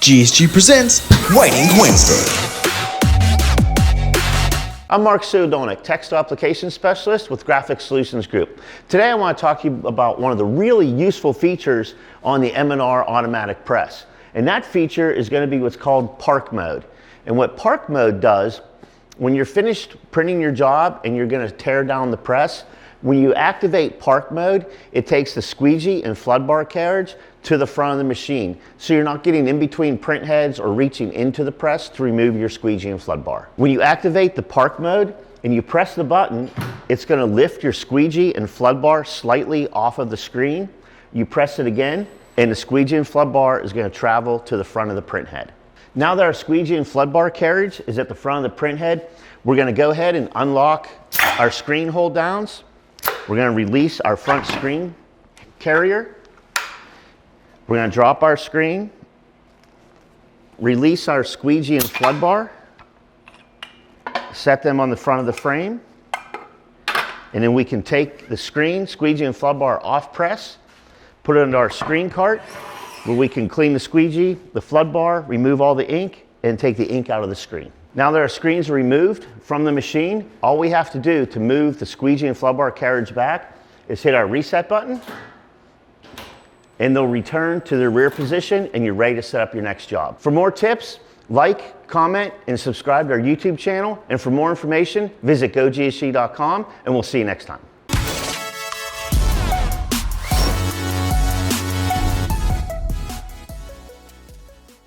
GSG presents Whiting Wednesday. I'm Mark Sudonik, Textile Application Specialist with Graphic Solutions Group. Today I want to talk to you about one of the really useful features on the M&R automatic press. And that feature is going to be what's called park mode. And what park mode does, when you're finished printing your job and you're going to tear down the press, when you activate park mode, it takes the squeegee and flood bar carriage to the front of the machine. So you're not getting in between print heads or reaching into the press to remove your squeegee and flood bar. When you activate the park mode and you press the button, it's going to lift your squeegee and flood bar slightly off of the screen. You press it again and the squeegee and flood bar is going to travel to the front of the print head. Now that our squeegee and flood bar carriage is at the front of the print head, we're going to go ahead and unlock our screen hold downs. We're going to release our front screen carrier. We're going to drop our screen, release our squeegee and flood bar, set them on the front of the frame, and then we can take the screen, squeegee and flood bar off press, put it into our screen cart where we can clean the squeegee, the flood bar, remove all the ink, and take the ink out of the screen. Now that our screens are removed from the machine, all we have to do to move the squeegee and flood bar carriage back is hit our reset button, and they'll return to their rear position and you're ready to set up your next job. For more tips, like, comment, and subscribe to our YouTube channel. And for more information, visit gogsg.com and we'll see you next time.